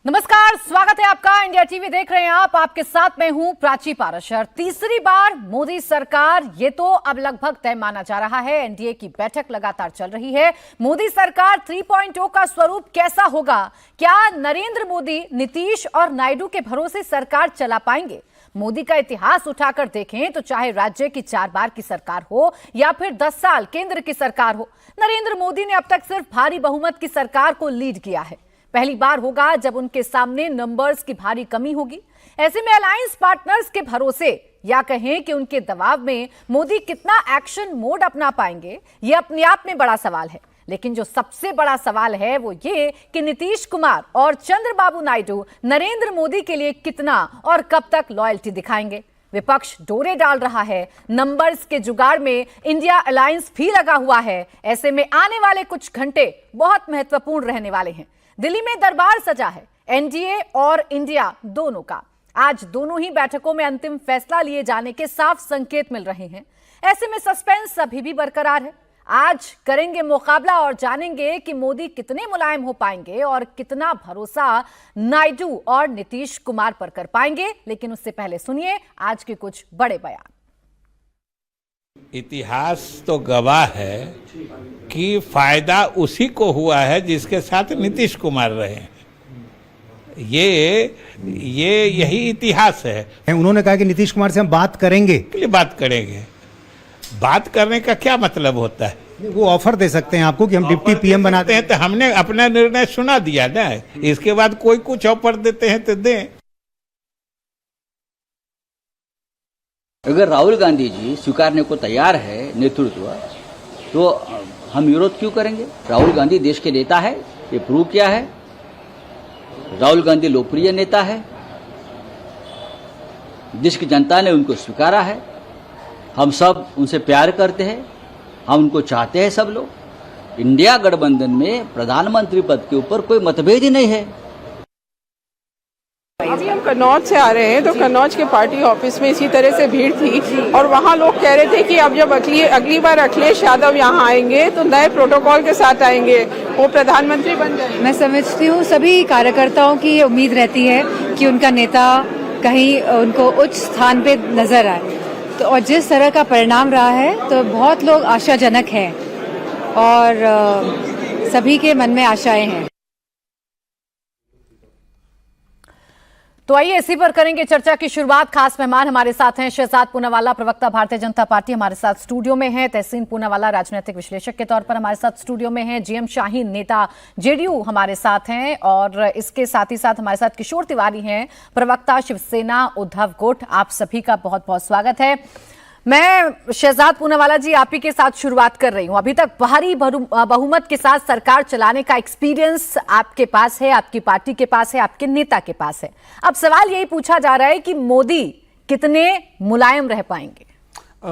नमस्कार, स्वागत है आपका। इंडिया टीवी देख रहे हैं आप। आपके साथ मैं हूं प्राची पाराशर। तीसरी बार मोदी सरकार, ये तो अब लगभग तय माना जा रहा है। एनडीए की बैठक लगातार चल रही है। मोदी सरकार 3.0 का स्वरूप कैसा होगा? क्या नरेंद्र मोदी, नीतीश और नायडू के भरोसे सरकार चला पाएंगे? मोदी का इतिहास उठाकर देखें तो चाहे राज्य की 4 बार की सरकार हो या फिर 10 साल केंद्र की सरकार हो, नरेंद्र मोदी ने अब तक सिर्फ भारी बहुमत की सरकार को लीड किया है। पहली बार होगा जब उनके सामने नंबर्स की भारी कमी होगी। ऐसे में अलायंस पार्टनर्स के भरोसे या कहें कि उनके दबाव में मोदी कितना एक्शन मोड अपना पाएंगे, यह अपने आप में बड़ा सवाल है। लेकिन जो सबसे बड़ा सवाल है वो ये कि नीतीश कुमार और चंद्रबाबू नायडू नरेंद्र मोदी के लिए कितना और कब तक लॉयल्टी दिखाएंगे। विपक्ष डोरे डाल रहा है, नंबर्स के जुगाड़ में इंडिया अलायंस भी लगा हुआ है। ऐसे में आने वाले कुछ घंटे बहुत महत्वपूर्ण रहने वाले हैं। दिल्ली में दरबार सजा है एनडीए और इंडिया दोनों का। आज दोनों ही बैठकों में अंतिम फैसला लिए जाने के साफ संकेत मिल रहे हैं। ऐसे में सस्पेंस अभी भी बरकरार है। आज करेंगे मुकाबला और जानेंगे कि मोदी कितने मुलायम हो पाएंगे और कितना भरोसा नायडू और नीतीश कुमार पर कर पाएंगे। लेकिन उससे पहले सुनिए आज के कुछ बड़े बयान। इतिहास तो गवाह है कि फायदा उसी को हुआ है जिसके साथ नीतीश कुमार रहे। यही इतिहास है। उन्होंने कहा कि नीतीश कुमार से हम बात करेंगे। के लिए बात करेंगे? बात करने का क्या मतलब होता है? वो ऑफर दे सकते हैं आपको कि हम डिप्टी पीएम बनाते हैं। तो हमने अपना निर्णय सुना दिया ना, इसके बाद कोई कुछ ऑफर देते हैं तो दें। अगर राहुल गांधी जी स्वीकारने को तैयार है नेतृत्व, तो हम विरोध क्यों करेंगे? राहुल गांधी देश के नेता है, ये प्रूव किया है। राहुल गांधी लोकप्रिय नेता है, देश की जनता ने उनको स्वीकारा है। हम सब उनसे प्यार करते हैं, हम उनको चाहते हैं सब लोग। इंडिया गठबंधन में प्रधानमंत्री पद के ऊपर कोई मतभेद ही नहीं है। अभी हम कन्नौज से आ रहे हैं तो कन्नौज के पार्टी ऑफिस में इसी तरह से भीड़ थी और वहाँ लोग कह रहे थे कि अब जब अगली बार अखिलेश यादव यहाँ आएंगे तो नए प्रोटोकॉल के साथ आएंगे, वो प्रधानमंत्री बन जाएंगे। मैं समझती हूँ सभी कार्यकर्ताओं की ये उम्मीद रहती है कि उनका नेता कहीं उनको उच्च स्थान पे नजर आए। तो और जिस तरह का परिणाम रहा है तो बहुत लोग आशाजनक हैं और सभी के मन में आशाएं हैं। तो आइए इसी पर करेंगे चर्चा की शुरुआत। खास मेहमान हमारे साथ हैं शहजाद पूनावाला, प्रवक्ता भारतीय जनता पार्टी हमारे साथ स्टूडियो में हैं। तहसीन पूनावाला राजनीतिक विश्लेषक के तौर पर हमारे साथ स्टूडियो में हैं। जीएम शाहीन नेता जेडीयू हमारे साथ हैं और इसके साथ ही साथ हमारे साथ किशोर तिवारी हैं, प्रवक्ता शिवसेना उद्धव गुट। आप सभी का बहुत बहुत स्वागत है। मैं शहजाद पूनावाला जी आप ही के साथ शुरुआत कर रही हूं। अभी तक भारी बहुमत के साथ सरकार चलाने का एक्सपीरियंस आपके पास है, आपकी पार्टी के पास है, आपके नेता के पास है। अब सवाल यही पूछा जा रहा है कि मोदी कितने मुलायम रह पाएंगे?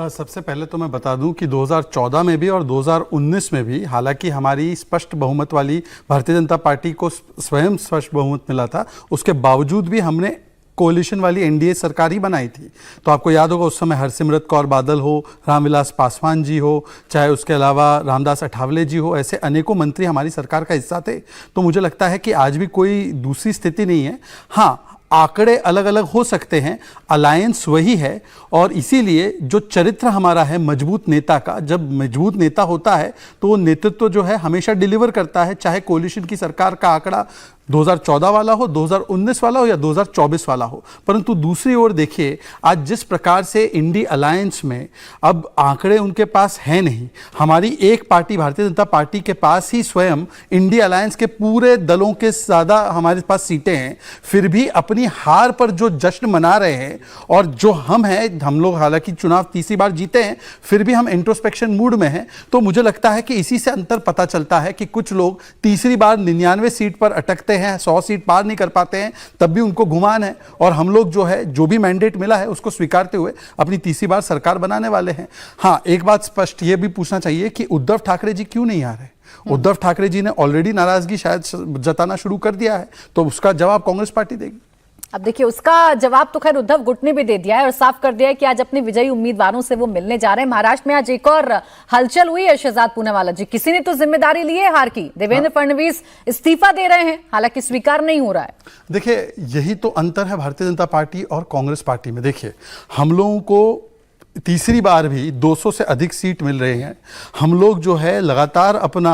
सबसे पहले तो मैं बता दूं कि 2014 में भी और 2019 में भी, हालांकि हमारी स्पष्ट बहुमत वाली भारतीय जनता पार्टी को स्वयं स्पष्ट बहुमत मिला था, उसके बावजूद भी हमने कोलिशन वाली एनडीए सरकार ही बनाई थी। तो आपको याद होगा उस समय हरसिमरत कौर बादल हो, रामविलास पासवान जी हो, चाहे उसके अलावा रामदास अठावले जी हो, ऐसे अनेकों मंत्री हमारी सरकार का हिस्सा थे। तो मुझे लगता है कि आज भी कोई दूसरी स्थिति नहीं है। हाँ, आंकड़े अलग अलग हो सकते हैं, अलायंस वही है। और इसीलिए जो चरित्र हमारा है मजबूत नेता का, जब मजबूत नेता होता है तो वो नेतृत्व जो है हमेशा डिलीवर करता है, चाहे कोलिशन की सरकार का आंकड़ा 2014 वाला हो, 2019 वाला हो या 2024 वाला हो। परंतु दूसरी ओर देखिए, आज जिस प्रकार से इंडी अलायंस में अब आंकड़े उनके पास है नहीं। हमारी एक पार्टी भारतीय जनता पार्टी के पास ही स्वयं इंडी अलायंस के पूरे दलों के ज़्यादा हमारे पास सीटें हैं, फिर भी अपनी हार पर जो जश्न मना रहे हैं। और जो हम हैं, हम लोग हालांकि चुनाव तीसरी बार जीते हैं, फिर भी हम इंट्रोस्पेक्शन मूड में हैं। तो मुझे लगता है कि इसी से अंतर पता चलता है कि कुछ लोग तीसरी बार 99 सीट पर अटकते हैं, 100 सीट पार नहीं कर पाते हैं, तब भी उनको गुमान है। और हम लोग जो है, जो भी मैंडेट मिला है उसको स्वीकारते हुए अपनी तीसरी बार सरकार बनाने वाले हैं। हाँ, एक बात स्पष्ट ये भी पूछना चाहिए कि उद्धव ठाकरे जी क्यों नहीं आ रहे? उद्धव ठाकरे जी ने ऑलरेडी नाराजगी शायद जताना शुरू कर दिया है, तो उसका जवाब कांग्रेस पार्टी देगी। अब देखिए, उसका जवाब तो खैर उद्धव गुट ने भी दे दिया है और साफ कर दिया है कि आज अपने विजयी उम्मीदवारों से वो मिलने जा रहे हैं। महाराष्ट्र में आज एक और हलचल हुई है शहजाद पूनावाला जी, किसी ने तो जिम्मेदारी ली है हार की। देवेंद्र फडणवीस इस्तीफा दे रहे हैं, हालांकि स्वीकार नहीं हो रहा है। देखिए, यही तो अंतर है भारतीय जनता पार्टी और कांग्रेस पार्टी में। देखिए, हम लोगों को तीसरी बार भी 200 से अधिक सीट मिल रहे हैं। हम लोग जो है लगातार अपना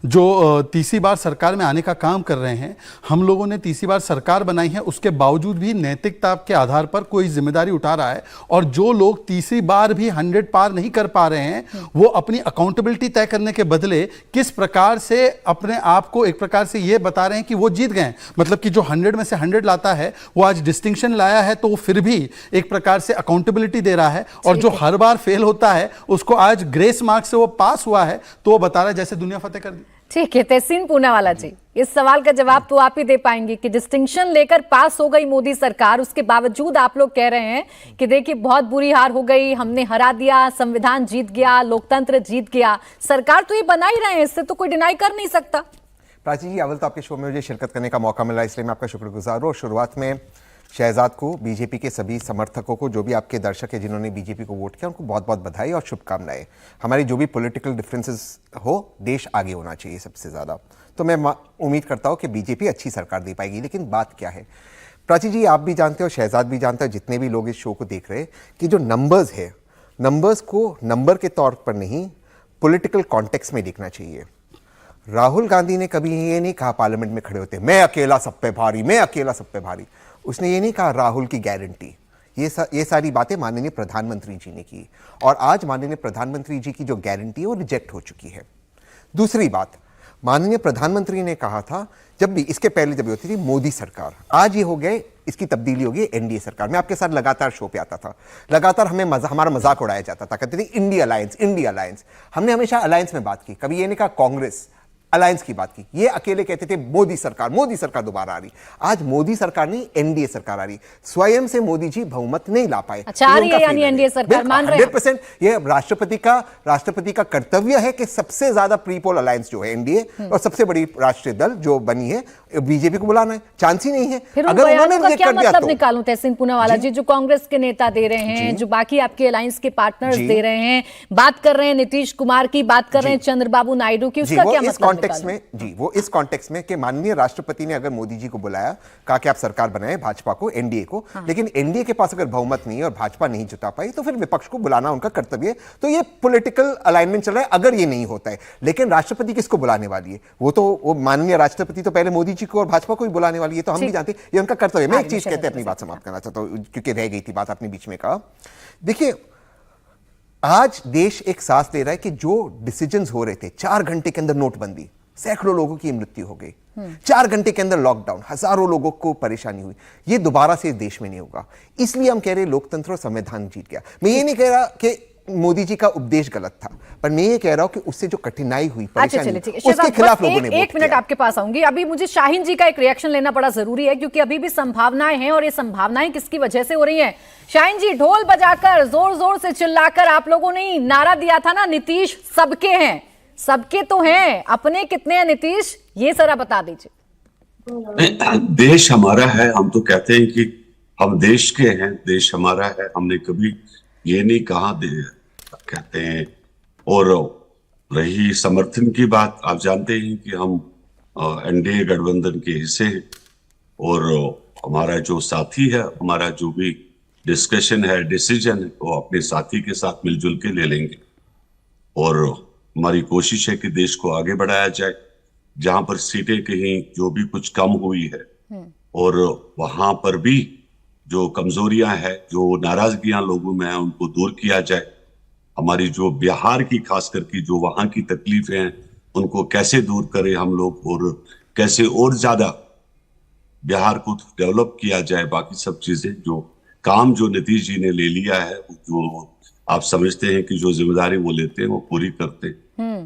जो तीसरी बार सरकार में आने का काम कर रहे हैं। हम लोगों ने तीसरी बार सरकार बनाई है, उसके बावजूद भी नैतिकता के आधार पर कोई जिम्मेदारी उठा रहा है। और जो लोग तीसरी बार भी 100 पार नहीं कर पा रहे हैं, वो अपनी अकाउंटेबिलिटी तय करने के बदले किस प्रकार से अपने आप को एक प्रकार से ये बता रहे हैं कि वो जीत गए। मतलब कि जो 100 में से 100 लाता है, वो आज डिस्टिंक्शन लाया है, तो वो फिर भी एक प्रकार से अकाउंटेबिलिटी दे रहा है। और जो हर बार फेल होता है, उसको आज ग्रेस मार्क से वो पास हुआ है, तो वो बता रहा है जैसे दुनिया फतेह कर दी। ठीक है, तहसीन पूनावाला जी, इस सवाल का जवाब तो आप ही दे पाएंगे कि डिस्टिंक्शन लेकर पास हो गई मोदी सरकार, उसके बावजूद आप लोग कह रहे हैं कि देखिए बहुत बुरी हार हो गई, हमने हरा दिया, संविधान जीत गया, लोकतंत्र जीत गया। सरकार तो ये बना ही रहे हैं, इससे तो कोई डिनाई कर नहीं सकता। प्राची जी, अव्वल तो आपके शो में मुझे शिरकत करने का मौका मिला, इसलिए मैं आपका शुक्रगुजार हूँ। और शुरुआत में शहजाद को, बीजेपी के सभी समर्थकों को, जो भी आपके दर्शक हैं जिन्होंने बीजेपी को वोट किया, उनको बहुत बहुत बधाई और शुभकामनाएं। हमारी जो भी पॉलिटिकल डिफरेंसेस हो, देश आगे होना चाहिए सबसे ज़्यादा। तो मैं उम्मीद करता हूँ कि बीजेपी अच्छी सरकार दे पाएगी। लेकिन बात क्या है प्राची जी, आप भी जानते हो, शहजाद भी जानते हो, जितने भी लोग इस शो को देख रहे हैं, कि जो नंबर्स है, नंबर्स को नंबर के तौर पर नहीं, पॉलिटिकल कॉन्टेक्स्ट में देखना चाहिए। राहुल गांधी ने कभी ये नहीं कहा पार्लियामेंट में खड़े होते, मैं अकेला सब पे भारी, मैं अकेला सब पे भारी। उसने ये नहीं कहा राहुल की गारंटी। ये सारी बातें माननीय प्रधानमंत्री जी ने की, और आज माननीय प्रधानमंत्री जी की जो गारंटी है वो रिजेक्ट हो चुकी है। दूसरी बात, माननीय प्रधानमंत्री ने कहा था, जब भी इसके पहले जब होती थी मोदी सरकार, आज ये हो गए, इसकी तब्दीली हो गई एनडीए सरकार। मैं आपके साथ लगातार शो पे आता था, लगातार हमारा मजाक उड़ाया जाता था, कहते थे इंडिया अलायंस, इंडिया अलायंस। हमने हमेशा अलायंस में बात की, कभी ये नहीं कहा कांग्रेस अलायंस की बात की। ये अकेले कहते थे मोदी सरकार दोबारा आ रही। आज मोदी सरकार नहीं, एनडीए सरकार आ रही। स्वयं से मोदी जी बहुमत नहीं ला पाए। अच्छा, आ रही है यानी एनडीए सरकार, मान रहे हैं 100%। ये राष्ट्रपति का कर्तव्य है कि सबसे ज्यादा प्रीपोल अलायंस जो है एनडीए और सबसे बड़ी राष्ट्रीय दल जो बनी है बीजेपी को बुलाना है। चांस ही नहीं है। फिर अगर उन्होंने क्या कर दिया मतलब तो निकालूं तहसीन पूनावाला जी, जो कांग्रेस के नेता दे रहे हैं, जो बाकी आपके अलायंस के पार्टनर्स दे रहे हैं, बात कर रहे हैं नीतीश कुमार की, बात कर रहे हैं चंद्रबाबू नायडू की, उसका क्या मतलब में जी, वो इस कॉन्टेक्स्ट में कि माननीय राष्ट्रपति ने अगर मोदी जी को बुलाया, कहा कि आप सरकार बनाएं, भाजपा को, एनडीए को, लेकिन एनडीए के पास अगर बहुमत नहीं है और भाजपा नहीं जुटा पाई, तो फिर विपक्ष को बुलाना उनका कर्तव्य है। तो ये पॉलिटिकल अलाइनमेंट चल रहा है। अगर ये नहीं होता है, लेकिन राष्ट्रपति किसको बुलाने वाली है? वो माननीय राष्ट्रपति तो पहले मोदी जी को और भाजपा को ही बुलाने वाली है, तो हम भी जानते हैं ये उनका कर्तव्य है। मैं एक चीज कहते अपनी बात समाप्त करना चाहता हूं, क्योंकि रह गई थी बात अपने बीच में। कहा, देखिए, आज देश एक सांस ले रहा है कि जो डिसीजंस हो रहे थे, 4 घंटे के अंदर नोटबंदी, सैकड़ों लोगों की मृत्यु हो गई, 4 घंटे के अंदर लॉकडाउन, हजारों लोगों को परेशानी हुई, ये दोबारा से इस देश में नहीं होगा। इसलिए हम कह रहे हैं लोकतंत्र और संविधान जीत गया। मैं ये नहीं कह रहा कि मोदी जी का उपदेश गलत था, पर मैं ये कह रहा हूं कि उससे जो कठिनाई हुई, परेशानी, उसके खिलाफ लोगों ने एक मिनट आपके पास आऊंगी। अभी मुझे शाहीन जी का एक रिएक्शन लेना बड़ा जरूरी है, क्योंकि अभी भी संभावनाएं हैं, और ये संभावनाएं किसकी वजह से हो रही हैं? शाहीन जी, ढोल बजाकर, जोर जोर से चिल्लाकर आप लोगों ने नारा दिया था ना, नीतीश सबके हैं। सबके तो हैं, अपने कितने हैं नीतीश, ये जरा बता दीजिए। देश हमारा है, हम तो कहते हैं कि हम देश के हैं, देश हमारा है, हमने कभी ये नहीं कहा कहते हैं। और रही समर्थन की बात, आप जानते हैं कि हम एनडीए गठबंधन के हिस्से हैं, और हमारा जो साथी है, हमारा जो भी डिस्कशन है, डिसीजन है, वो अपने साथी के साथ मिलजुल के ले लेंगे। और हमारी कोशिश है कि देश को आगे बढ़ाया जाए। जहां पर सीटें कहीं जो भी कुछ कम हुई है, और वहां पर भी जो कमजोरियां हैं, जो नाराजगियां लोगों में हैं, उनको दूर किया जाए। हमारी जो बिहार की खास करके जो वहां की तकलीफें हैं, उनको कैसे दूर करें हम लोग, और कैसे और ज्यादा बिहार को डेवलप किया जाए। बाकी सब चीजें जो काम जो नीतीश जी ने ले लिया है, जो आप समझते हैं कि जो जिम्मेदारी वो लेते हैं वो पूरी करते हैं,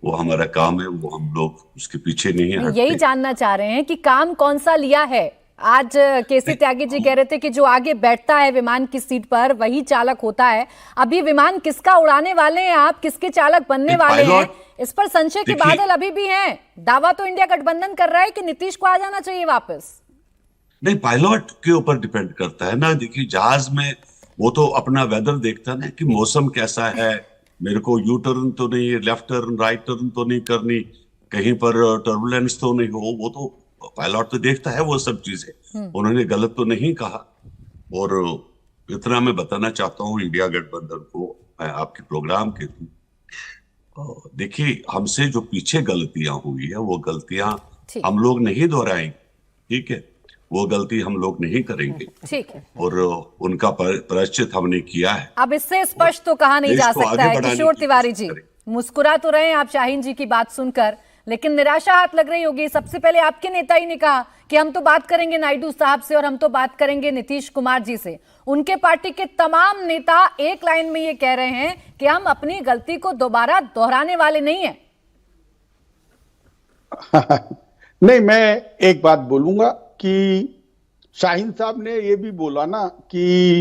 वो हमारा काम है, वो हम लोग उसके पीछे नहीं है। यही जानना चाह रहे हैं कि काम कौन सा लिया है। आज केसी त्यागी जी कह रहे थे कि जो आगे बैठता है विमान की सीट पर वही चालक होता है। अभी विमान किसका उड़ाने वाले हैं आप, किसके चालक बनने वाले हैं, इस पर संशय के बादल अभी भी हैं। दावा तो इंडिया गठबंधन कर रहा है कि नीतीश को आ जाना चाहिए वापस। नहीं, पायलट के ऊपर डिपेंड करता है ना। देखिए जहाज में वो तो अपना वेदर देखता है ना कि मौसम कैसा है, मेरे को यू टर्न तो नहीं, लेफ्ट टर्न राइट टर्न तो नहीं करनी, कहीं पर टर्बुलेंस तो नहीं हो, वो तो पायलट तो देखता है वो सब चीजें। उन्होंने गलत तो नहीं कहा। और इतना मैं बताना चाहता हूँ इंडिया गठबंधन को, आपके प्रोग्राम के थ्रू, देखिए हमसे जो पीछे गलतियां हुई है वो गलतियां हम लोग नहीं दोहराएंगे, ठीक है, वो गलती हम लोग नहीं करेंगे, ठीक है, और उनका प्रायश्चित हमने किया है। अब इससे स्पष्ट तो कहा नहीं जा सकता है। किशोर तिवारी जी, मुस्कुरा तो रहे हैं आप शाहीन जी की बात सुनकर, लेकिन निराशा हाथ लग रही होगी। सबसे पहले आपके नेता ही ने कहा कि हम तो बात करेंगे नायडू साहब से और हम तो बात करेंगे नीतीश कुमार जी से। उनके पार्टी के तमाम नेता एक लाइन में ये कह रहे हैं कि हम अपनी गलती को दोबारा दोहराने वाले नहीं हैं। नहीं, मैं एक बात बोलूंगा कि शाहीन साहब ने ये भी बोला ना कि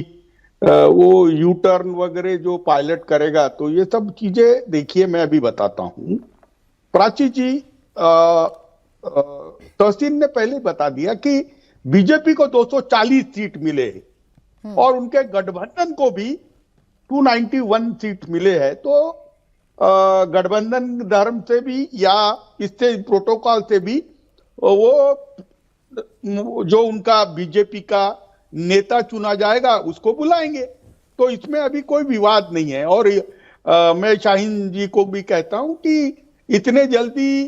वो यू टर्न वगैरह जो पायलट करेगा, तो ये सब चीजें देखिए मैं अभी बताता हूं। प्राची जी, तहसीन ने पहले बता दिया कि बीजेपी को 240 सीट मिले और उनके गठबंधन को भी 291 सीट मिले हैं। तो गठबंधन धर्म से भी या इससे प्रोटोकॉल से भी वो जो उनका बीजेपी का नेता चुना जाएगा उसको बुलाएंगे, तो इसमें अभी कोई विवाद नहीं है। और मैं शाहीन जी को भी कहता हूं कि इतने जल्दी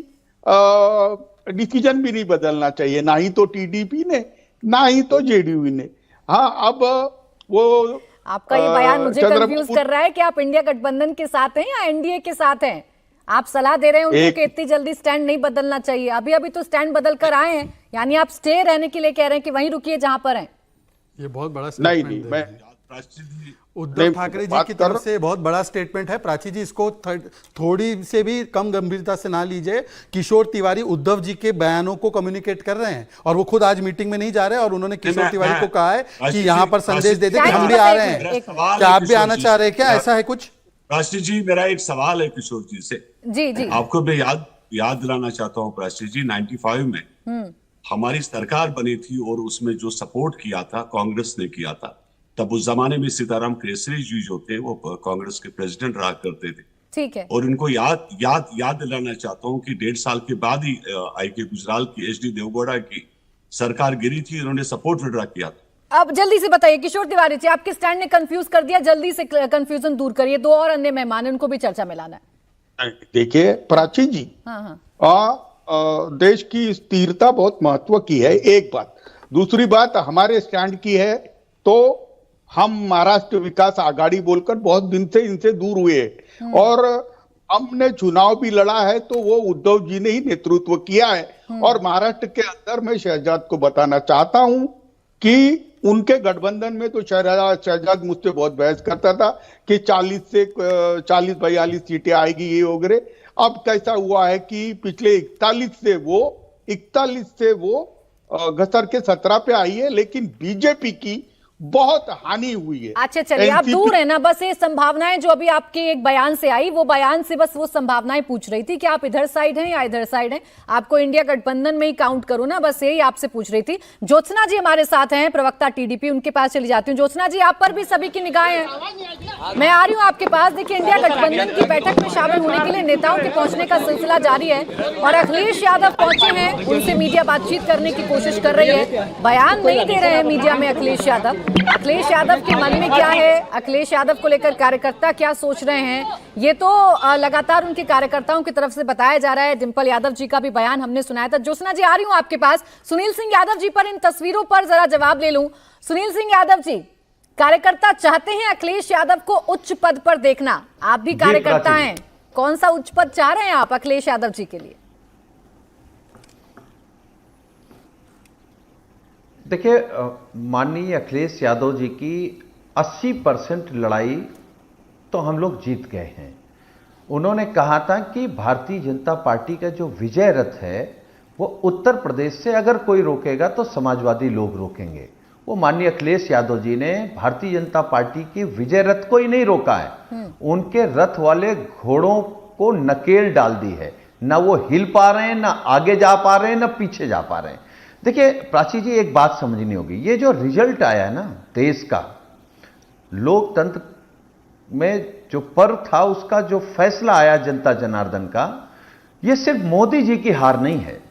डिसीजन भी नहीं बदलना चाहिए, ना ही तो टीडीपी ने ना ही तो जेडीयू ने। हाँ, अब वो आपका ये बयान मुझे कंफ्यूज कर रहा है कि आप इंडिया गठबंधन के साथ हैं या एनडीए के साथ हैं। आप सलाह दे रहे हैं उनको कि इतनी जल्दी स्टैंड नहीं बदलना चाहिए। अभी अभी तो स्टैंड बदल कर आए हैं, यानी आप स्टे रहने के लिए कह रहे हैं कि वहीं रुकिए जहां पर हैं। ये बहुत बड़ा नहीं, मैं उद्धव ठाकरे जी की तरफ से बहुत बड़ा स्टेटमेंट है। प्राची जी, इसको थोड़ी से भी कम गंभीरता से ना लीजिए। किशोर तिवारी उद्धव जी के बयानों को कम्युनिकेट कर रहे हैं और वो खुद आज मीटिंग में नहीं जा रहे, और उन्होंने किशोर तिवारी को कहा है कि यहाँ पर संदेश दे दे कि हम भी आ रहे हैं। क्या आप भी आना चाह रहे हैं? क्या ऐसा है कुछ? प्राची जी, मेरा एक सवाल है किशोर जी से। जी आपको मैं याद दिलाना चाहता हूँ प्राची जी, 95 में हमारी सरकार बनी थी और उसमें जो सपोर्ट किया था कांग्रेस ने किया था। तब उस जमाने में सीताराम केसरी जी जो थे वो कांग्रेस के प्रेसिडेंट रहा करते थे, ठीक है। और इनको याद दिलाना चाहता हूँ कि 1.5 साल के बाद ही आई.के. गुजराल की, एच.डी. देवगौड़ा की सरकार गिरी थी, इन्होंने सपोर्ट विड्रॉ किया था। अब जल्दी से बताइए किशोर तिवारी जी, आपके स्टैंड ने कंफ्यूज कर दिया, जल्दी से कंफ्यूजन दूर करिए। 2 और अन्य मेहमान, उनको भी चर्चा में लाना है। देखिए प्राची जी, देश की स्थिरता बहुत महत्व की है, एक बात। दूसरी बात हमारे स्टैंड की है, तो हम महाराष्ट्र विकास आघाड़ी बोलकर बहुत दिन से इनसे दूर हुए, और हमने चुनाव भी लड़ा है तो वो उद्धव जी ने ही नेतृत्व किया है। और महाराष्ट्र के अंदर मैं शहजाद को बताना चाहता हूं कि उनके गठबंधन में तो शहजाद मुझसे बहुत बहस करता था कि 40-42 सीटें आएगी ये वगैरह। अब कैसा हुआ है कि पिछले 41 से वो घसर के 17 पे आई है, लेकिन बीजेपी की बहुत हानि हुई है। अच्छा चलिए, आप दूर है ना, बस ये संभावनाएं जो अभी आपके एक बयान से आई, वो बयान से बस वो संभावनाएं पूछ रही थी कि आप इधर साइड हैं या इधर साइड हैं। आपको इंडिया गठबंधन में ही काउंट करो ना, बस यही आपसे पूछ रही थी। ज्योत्सना जी हमारे साथ हैं, प्रवक्ता टीडीपी, उनके पास चली जाती हूँ। ज्योत्सना जी, आप पर भी सभी की निगाहें हैं। मैं आ रही हूँ आपके पास। देखिए, इंडिया गठबंधन की बैठक में शामिल होने के लिए नेताओं के पहुंचने का सिलसिला जारी है और अखिलेश यादव पहुंचे हैं, उनसे मीडिया बातचीत करने की कोशिश कर रही है। बयान नहीं दे रहे हैं मीडिया में अखिलेश यादव के मन में क्या है, अखिलेश यादव को लेकर कार्यकर्ता क्या सोच रहे हैं, ये तो लगातार उनके कार्यकर्ताओं की तरफ से बताया जा रहा है। डिंपल यादव जी का भी बयान हमने सुनाया था। ज्योत्सना जी, आ रही हूं आपके पास। सुनील सिंह यादव जी पर इन तस्वीरों पर जरा जवाब ले लूं। सुनील सिंह यादव जी, कार्यकर्ता चाहते हैं अखिलेश यादव को उच्च पद पर देखना, आप भी कार्यकर्ता हैं, कौन सा उच्च पद चाह रहे हैं आप अखिलेश यादव जी के लिए? देखिए, माननीय अखिलेश यादव जी की 80% लड़ाई तो हम लोग जीत गए हैं। उन्होंने कहा था कि भारतीय जनता पार्टी का जो विजय रथ है वो उत्तर प्रदेश से अगर कोई रोकेगा तो समाजवादी लोग रोकेंगे। वो माननीय अखिलेश यादव जी ने भारतीय जनता पार्टी की विजय रथ को ही नहीं रोका है, उनके रथ वाले घोड़ों को नकेल डाल दी है। ना वो हिल पा रहे हैं, ना आगे जा पा रहे हैं, ना पीछे जा पा रहे हैं। देखिए प्राची जी, एक बात समझनी होगी, ये जो रिजल्ट आया है ना देश का, लोकतंत्र में जो पर्व था उसका जो फैसला आया जनता जनार्दन का, ये सिर्फ मोदी जी की हार नहीं है,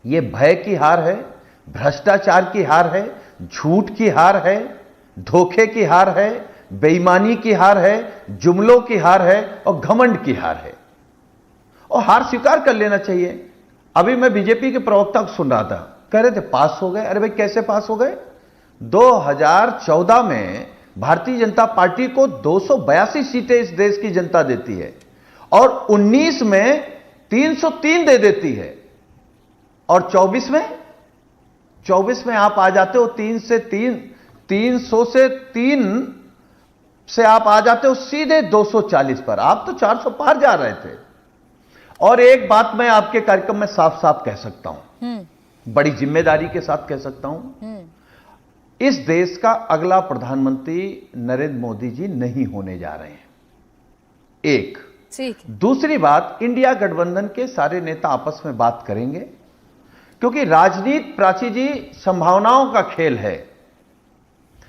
ये भय की हार है, भ्रष्टाचार की हार है, झूठ की हार है, धोखे की हार है, बेईमानी की हार है, जुमलों की हार है और घमंड की हार है। और हार स्वीकार कर लेना चाहिए। अभी मैं बीजेपी के प्रवक्ता को सुन रहा था, कह रहे थे पास हो गए। अरे भाई कैसे पास हो गए? 2014 में भारतीय जनता पार्टी को 282 सीटें इस देश की जनता देती है और 19 में 303 दे देती है और 24 में आप आ जाते हो 300 से 3 से आप आ जाते हो सीधे 240 पर। आप तो 400 पार जा रहे थे। और एक बात मैं आपके कार्यक्रम में साफ साफ कह सकता हूं, बड़ी जिम्मेदारी के साथ कह सकता हूं, इस देश का अगला प्रधानमंत्री नरेंद्र मोदी जी नहीं होने जा रहे हैं। एक दूसरी बात, इंडिया गठबंधन के सारे नेता आपस में बात करेंगे, क्योंकि राजनीति प्राची जी संभावनाओं का खेल है,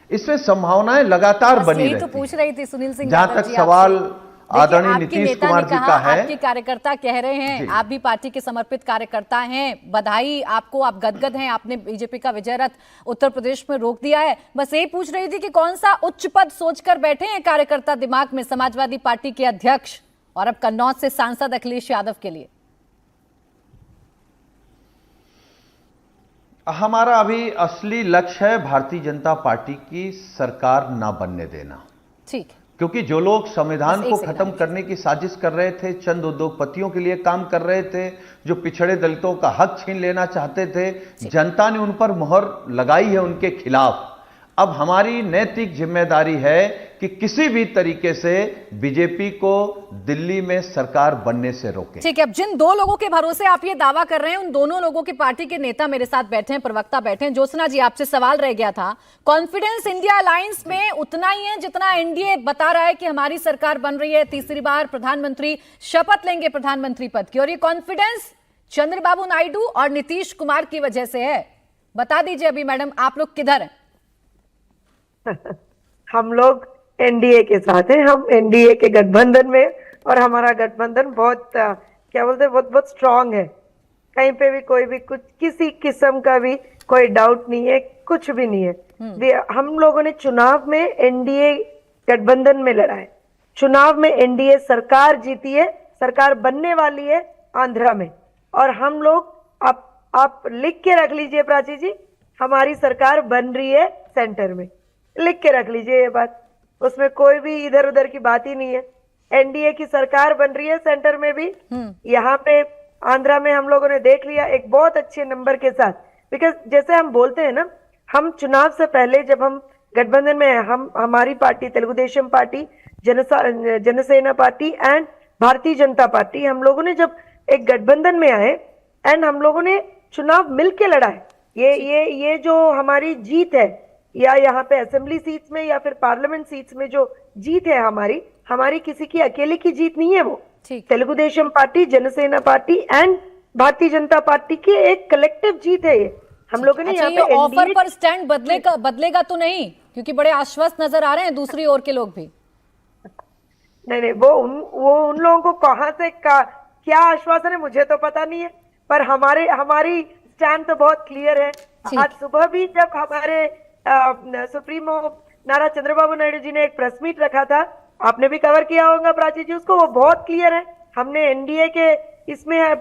इसमें संभावनाएं लगातार बनी रहती हैं। तो पूछ रही थी सुनील सिंह जहां यादव तक जी सवाल आदरणीय आपके नीतीश नेता कुमार ने जी कहा, का है, आपके कार्यकर्ता कह रहे हैं, आप भी पार्टी के समर्पित कार्यकर्ता हैं, बधाई आपको, आप गदगद हैं, आपने बीजेपी का विजय रथ उत्तर प्रदेश में रोक दिया है। बस यही पूछ रही थी कि कौन सा उच्च पद सोचकर बैठे हैं कार्यकर्ता दिमाग में, समाजवादी पार्टी के अध्यक्ष और अब कन्नौज से सांसद अखिलेश यादव के लिए? हमारा अभी असली लक्ष्य है भारतीय जनता पार्टी की सरकार ना बनने देना। ठीक, क्योंकि जो लोग संविधान को खत्म करने की साजिश कर रहे थे, चंद उद्योगपतियों के लिए काम कर रहे थे, जो पिछड़े दलितों का हक छीन लेना चाहते थे, जनता ने उन पर मोहर लगाई है उनके खिलाफ। अब हमारी नैतिक जिम्मेदारी है कि किसी भी तरीके से बीजेपी को दिल्ली में सरकार बनने से रोके। ठीक है, अब जिन दो लोगों के भरोसे आप ये दावा कर रहे हैं, उन दोनों लोगों की पार्टी के नेता मेरे साथ बैठे हैं, प्रवक्ता बैठे हैं। ज्योत्सना जी, आपसे सवाल रह गया था, कॉन्फिडेंस इंडिया अलायंस में उतना ही है जितना एनडीए बता रहा है कि हमारी सरकार बन रही है, तीसरी बार प्रधानमंत्री शपथ लेंगे प्रधानमंत्री पद की, और ये कॉन्फिडेंस चंद्रबाबू नायडू और नीतीश कुमार की वजह से है। बता दीजिए अभी मैडम, आप लोग किधर हैं? हम लोग एनडीए के साथ हैं, हम एनडीए के गठबंधन में, और हमारा गठबंधन बहुत क्या बोलते हैं, बहुत स्ट्रांग है। कहीं पे भी कोई भी कुछ किसी किस्म का भी कोई डाउट नहीं है, कुछ भी नहीं है। हम लोगों ने चुनाव में एनडीए गठबंधन में लड़ा है, चुनाव में एनडीए सरकार जीती है, सरकार बनने वाली है आंध्रा में, और हम लोग आप लिख के रख लीजिए प्राची जी, हमारी सरकार बन रही है सेंटर में, लिख के रख लीजिए ये बात, उसमें कोई भी इधर उधर की बात ही नहीं है। एनडीए की सरकार बन रही है सेंटर में भी, यहाँ पे आंध्रा में हम लोगों ने देख लिया एक बहुत अच्छे नंबर के साथ। बिकॉज जैसे हम बोलते हैं ना, हम चुनाव से पहले जब हम गठबंधन में हम हमारी party Telugu Desam party, Jana Sena party and Bharatiya Janata party, हम लोगों ने जब एक गठबंधन में आए एंड हम लोगों ने चुनाव मिलके लड़ा है। ये जो हमारी जीत है, या यहाँ पे असेंबली सीट्स में या फिर पार्लियामेंट सीट्स में जो जीत है हमारी किसी की अकेले की जीत नहीं है, वो Telugu Desam party, Jana Sena party and Bharatiya Janata party की एक कलेक्टिव जीत है ये। हम लोगों ने यहाँ पे ऑफर पर स्टैंड बदलेगा तो नहीं, क्योंकि बड़े आश्वस्त नजर आ रहे हैं दूसरी ओर के लोग भी। नहीं, वो उन लोगों को कहां से क्या आश्वासन है मुझे तो पता नहीं है, पर हमारी स्टैंड तो बहुत क्लियर है। आज सुबह भी जब हमारे सुप्रीमो नारा चंद्रबाबू नायडू जी ने एक प्रेस मीट रखा था, आपने भी कवर किया होगा प्राची जी उसको, वो बहुत क्लियर है। हमने एनडीए के इसमें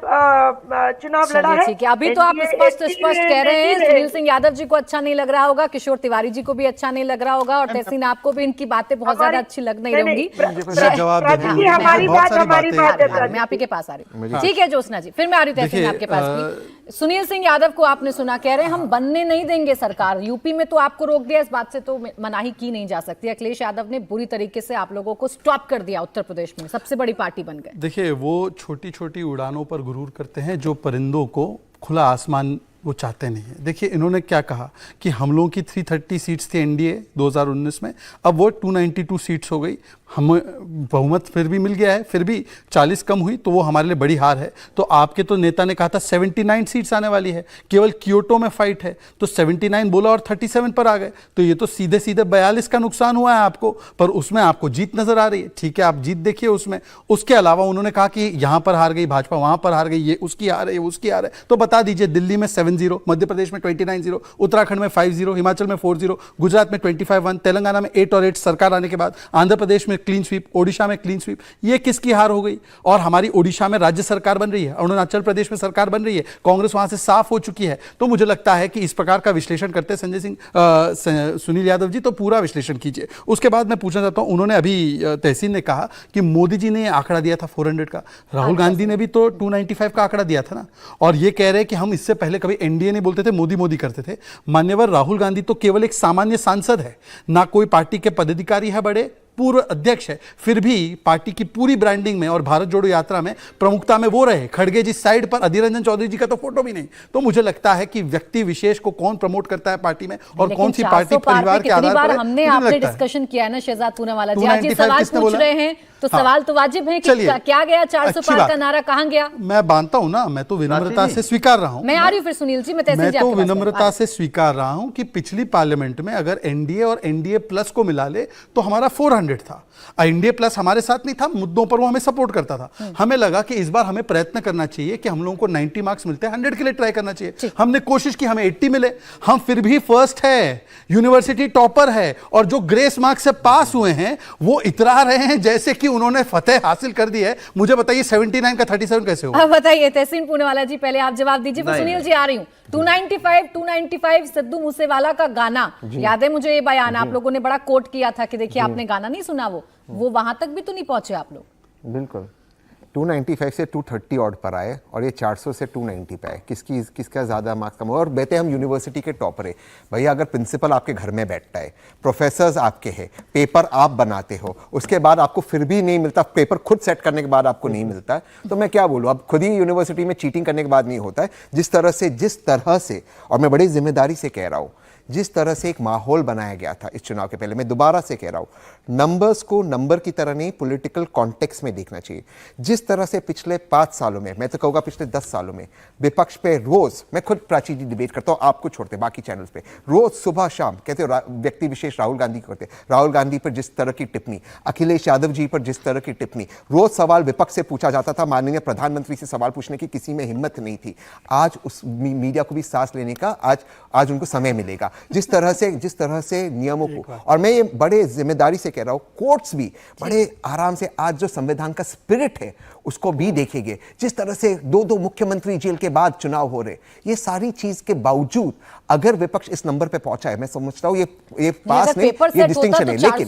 चुनाव लड़ा है। ठीक है, अभी तो आप स्पष्ट कह रहे हैं, सुनील सिंह यादव जी को अच्छा नहीं लग रहा होगा, किशोर तिवारी जी को भी अच्छा नहीं लग रहा होगा, और तहसीन आपको भी इनकी बातें बहुत ज्यादा अच्छी लग नहीं रही। मैं आप ही के पास आ रही हूँ। ठीक है ज्योत्सना जी, फिर मैं आ रही हूँ तहसीन आपके पास भी। सुनील सिंह यादव को आपने सुना, कह रहे हैं हम बनने नहीं देंगे सरकार। यूपी में तो आपको रोक दिया, इस बात से तो मनाही की नहीं जा सकती। अखिलेश यादव ने बुरी तरीके से आप लोगों को स्टॉप कर दिया, उत्तर प्रदेश में सबसे बड़ी पार्टी बन गए। देखिए, वो छोटी छोटी उड़ानों पर गुरूर करते हैं जो परिंदों को खुला आसमान वो चाहते नहीं है। देखिए इन्होंने क्या कहा कि हम लोगों की 330 सीट्स थी एनडीए 2019 में, अब वो 292 सीट्स हो गई। हम बहुमत फिर भी मिल गया है, फिर भी 40 कम हुई तो वो हमारे लिए बड़ी हार है। तो आपके तो नेता ने कहा था 79 सीट्स आने वाली है, केवल क्योटो में फाइट है, तो 79 बोला और 37 पर आ गए। तो ये तो सीधे सीधे 42 का नुकसान हुआ है आपको, पर उसमें आपको जीत नजर आ रही है। ठीक है, आप जीत देखिए उसमें। उसके अलावा उन्होंने कहा कि यहां पर हार गई भाजपा, वहां पर हार गई, ये उसकी हार है, ये उसकी हार है। तो बता दीजिए, दिल्ली में 7-0, मध्य प्रदेश में 29-0, उत्तराखंड में 5-0, हिमाचल में 4-0, गुजरात में 25-1, तेलंगाना में 8 और 8 सरकार आने के बाद, आंध्र प्रदेश में क्लीन स्वीप, ओडिशा में क्लीन स्वीप। ये किसकी हार हो गई? और हमारी ओडिशा में राज्य सरकार बन रही है, अरुणाचल प्रदेश में सरकार बन रही है, कांग्रेस वहां से साफ हो चुकी है। तो मुझे लगता है कि इस प्रकार का विश्लेषण करते संजय सिंह, सुनील यादव जी, तो पूरा विश्लेषण कीजिए। उसके बाद मैं पूछना चाहता हूं, उन्होंने अभी तहसीन ने कहा कि मोदी जी ने आंकड़ा दिया था 400 का, राहुल गांधी ने भी तो 295 का आंकड़ा दिया था ना। और ये कह रहे हैं कि हम इससे पहले कभी एनडीए नहीं बोलते थे, मोदी मोदी करते थे। मान्यवर राहुल गांधी तो केवल एक सामान्य सांसद है, ना कोई पार्टी के पदाधिकारी है बड़े, पूर्व अध्यक्ष है, फिर भी पार्टी की पूरी ब्रांडिंग में और भारत जोड़ो यात्रा में प्रमुखता में वो रहे। खड़गे जी साइड पर, अधीर रंजन चौधरी जी का तो फोटो भी नहीं। तो मुझे लगता है कि व्यक्ति विशेष को कौन प्रमोट करता है पार्टी में और कौन सी पार्टी परिवार के आधार पर, हमने आपने डिस्कशन किया है ना शहजाद पूनावाला जी, आज ये सवाल पूछ रहे हैं तो सवाल तो वाजिब है कि क्या गया 400 पार का नारा, कहां गया? मैं मानता हूं ना, मैं तो विनम्रता से स्वीकार रहा हूं। मैं आ रही हूं फिर सुनील जी, मैं तो विनम्रता से स्वीकार रहा हूं कि पिछली पार्लियामेंट में अगर एनडीए और एनडीए प्लस को मिला ले तो हमारा 400 था। एनडीए प्लस हमारे साथ नहीं था, मुद्दों पर वो हमें सपोर्ट करता था। हमें लगा कि इस बार हमें प्रयत्न करना चाहिए कि हम लोगों को 90 मार्क्स मिलते हैं, 100 के लिए ट्राई करना चाहिए। हमने कोशिश की, हमें 80 मिले, हम फिर भी फर्स्ट है, यूनिवर्सिटी टॉपर है, और जो ग्रेस मार्क्स से पास हुए हैं वो इतरा रहे हैं जैसे कि उन्होंने फतेह हासिल कर दी है। मुझे बताइए 79 का 37 कैसे हुआ? बताइए तहसीन पूनावाला जी, पहले आप जवाब दीजिए, फिर सुनील जी आ रही हूं। 295 सिद्धू मूसेवाला का गाना याद है मुझे, ये बयान आप लोगों ने बड़ा कोट किया था कि देखिए आपने गाना नहीं सुना, वो वहां तक भी तो नहीं पहुंचे आप लोग। बिल्कुल 295 से 230 ऑड पर आए और ये 400 से 290 पे आए। किसका ज़्यादा मार्क्स कम हुआ? और बेटे हम यूनिवर्सिटी के टॉपर है भैया। अगर प्रिंसिपल आपके घर में बैठता है, प्रोफेसर्स आपके हैं, पेपर आप बनाते हो, उसके बाद आपको फिर भी नहीं मिलता, पेपर खुद सेट करने के बाद आपको नहीं मिलता है, तो मैं क्या बोलूँ? अब खुद ही यूनिवर्सिटी में चीटिंग करने के बाद नहीं होता है। जिस तरह से और मैं बड़ी जिम्मेदारी से कह रहा हूँ, जिस तरह से एक माहौल बनाया गया था इस चुनाव के पहले, मैं दोबारा से कह रहा हूं, नंबर्स को नंबर की तरह नहीं, पॉलिटिकल कॉन्टेक्स्ट में देखना चाहिए। जिस तरह से पिछले 5 सालों में, मैं तो कहूँगा पिछले 10 सालों में, विपक्ष पे रोज, मैं खुद प्राची जी डिबेट करता हूँ, आपको छोड़ते बाकी चैनल्स पे, रोज सुबह शाम कहते हो व्यक्ति विशेष राहुल गांधी करते, राहुल गांधी पर जिस तरह की टिप्पणी, अखिलेश यादव जी पर जिस तरह की टिप्पणी, रोज सवाल विपक्ष से पूछा जाता था, माननीय प्रधानमंत्री से सवाल पूछने की किसी में हिम्मत नहीं थी। आज उस मीडिया को भी सांस लेने का आज उनको समय मिलेगा। जिस तरह से नियमों को, और मैं ये बड़े जिम्मेदारी से कह रहा हूं, कोर्ट्स भी बड़े आराम से आज जो संविधान का स्पिरिट है उसको भी देखेंगे। जिस तरह से 2 मुख्यमंत्री जेल के बाद चुनाव हो रहे, ये सारी चीज के बावजूद अगर विपक्ष इस नंबर पे पहुंचा है, मैं समझता हूं ये पास नहीं, ये डिस्टिंक्शन है। लेकिन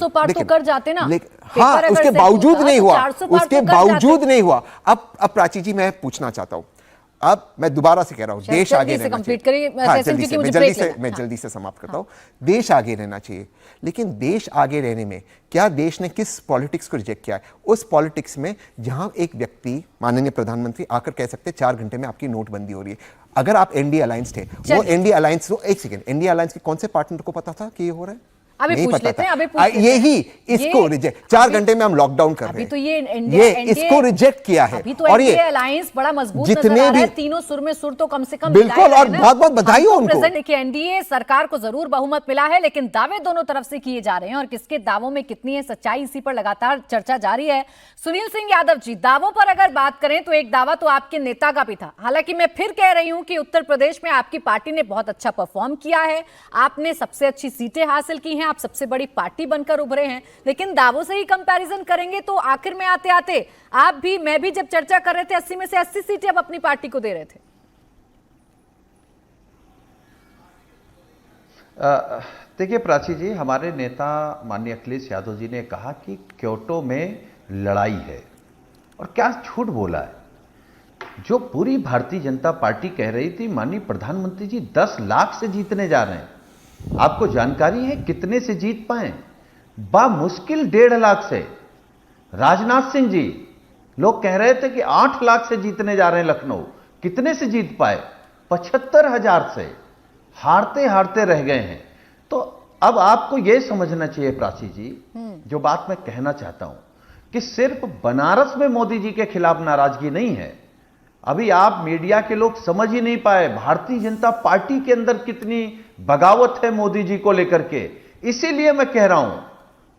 हाँ, उसके बावजूद नहीं हुआ। अब प्राची जी मैं पूछना चाहता हूं, अब मैं दोबारा से कह रहा हूं, देश आगे रहना चाहिए। मैं जल्दी से समाप्त करता हूं। देश आगे रहना चाहिए, लेकिन देश आगे रहने में क्या देश ने किस पॉलिटिक्स को रिजेक्ट किया है? उस पॉलिटिक्स में जहां एक व्यक्ति, माननीय प्रधानमंत्री आकर कह सकते 4 घंटे में आपकी नोटबंदी हो रही है। अगर आप एनडीए अलायंस थे, वो एनडीए अलायंस, एक सेकंड, एनडीए अलायंस के कौन से पार्टनर को पता था कि ये हो रहा है? नहीं पता था। यही इसको रिजेक्ट, 4 घंटे में हम लॉकडाउन कर रहे हैं, तो ये इसको रिजेक्ट किया है। अभी तो और ये अलायंस बड़ा मजबूत नजर आ रहा है, तीनों सुर में सुर तो कम से कम बिल्कुल, और बहुत बधाई हो उनको। देखिए एनडीए सरकार को जरूर बहुमत मिला है, लेकिन दावे दोनों तरफ से किए जा रहे हैं और किसके दावों में कितनी है सच्चाई, इसी पर लगातार चर्चा जारी है। सुनील सिंह यादव जी, दावों पर अगर बात करें तो एक दावा तो आपके नेता का भी था। हालांकि मैं फिर कह रही हूं कि उत्तर प्रदेश में आपकी पार्टी ने बहुत अच्छा परफॉर्म किया है, आपने सबसे अच्छी सीटें हासिल की हैं, आप सबसे बड़ी पार्टी बनकर उभरे हैं, लेकिन दावों से ही कंपैरिजन करेंगे तो आखिर में आते आते आप भी, मैं भी जब चर्चा कर रहे थे 80 में से 80 सीटें अब अपनी पार्टी को दे रहे थे। देखिए प्राची जी, हमारे नेता माननीय अखिलेश यादव जी ने कहा कि क्योटो में लड़ाई है, और क्या झूठ बोला है। जो पूरी भारतीय जनता पार्टी कह रही थी माननीय प्रधानमंत्री जी 10 लाख से जीतने जा रहे हैं, आपको जानकारी है कितने से जीत पाए? मुश्किल 1.5 लाख से। राजनाथ सिंह जी, लोग कह रहे थे कि 8 लाख से जीतने जा रहे हैं लखनऊ, कितने से जीत पाए? 75,000 से हारते हारते रह गए हैं। तो अब आपको यह समझना चाहिए प्राची जी, जो बात मैं कहना चाहता हूं कि सिर्फ बनारस में मोदी जी के खिलाफ नाराजगी नहीं है। अभी आप मीडिया के लोग समझ ही नहीं पाए भारतीय जनता पार्टी के अंदर कितनी बगावत है मोदी जी को लेकर के। इसीलिए मैं कह रहा हूं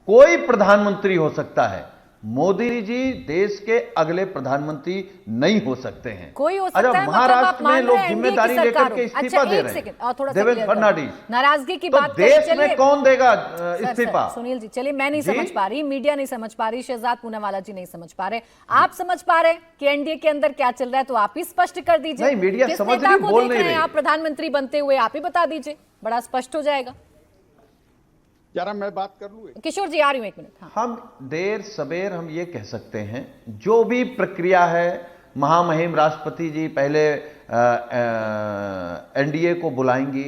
कोई प्रधानमंत्री हो सकता है, मोदी जी देश के अगले प्रधानमंत्री नहीं हो सकते हैं। कोई हो सकता है, महाराष्ट्र में लोग जिम्मेदारी लेकर के इस्तीफा दे रहे हैं, देवेंद्र फडणवीस, नाराजगी की तो बात देश में कौन देगा इस्तीफा? सुनील जी चलिए, मैं नहीं समझ पा रही, मीडिया नहीं समझ पा रही, शहजाद पूनावाला जी नहीं समझ पा रहे, आप समझ पा रहे कि एनडीए के अंदर क्या चल रहा है, तो आप ही स्पष्ट कर दीजिए। नहीं, मीडिया किस समझ नेता रही, को बोल देख नहीं रहे हैं रही। आप प्रधानमंत्री बनते हुए, आप ही बता दीजिए, बड़ा स्पष्ट हो जाएगा। जरा मैं बात कर लूं। किशोर जी आ रही हूं, एक मिनट। हाँ। हम देर सवेर हम ये कह सकते हैं, जो भी प्रक्रिया है, महामहिम राष्ट्रपति जी पहले एनडीए को बुलाएंगी,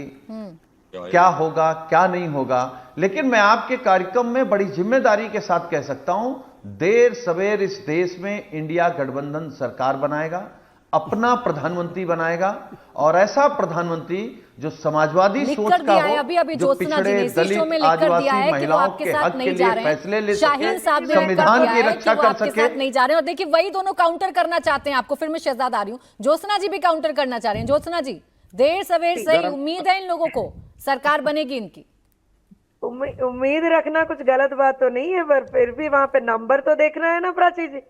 क्या होगा क्या नहीं होगा, लेकिन मैं आपके कार्यक्रम में बड़ी जिम्मेदारी के साथ कह सकता हूं, देर सवेर इस देश में इंडिया गठबंधन सरकार बनाएगा, अपना प्रधानमंत्री बनाएगा, और ऐसा प्रधानमंत्री जो समाजवादी सोच का हो, अभी जो पिछड़े दलित आदिवासी महिलाओं के हक के लिए फैसले ले सके, संविधान की रक्षा कर सके। नहीं जा रहे हैं। और देखिए वही दोनों काउंटर करना चाहते हैं आपको। फिर मैं शहजाद आ रही हूँ, ज्योत्सना जी भी काउंटर करना चाह रहे हैं। ज्योत्सना जी, देर सवेर सही उम्मीद है इन लोगों को सरकार बनेगी इनकी? उम्मीद रखना कुछ गलत बात तो नहीं है, पर फिर भी वहां पे नंबर तो देखना है ना प्राची जी।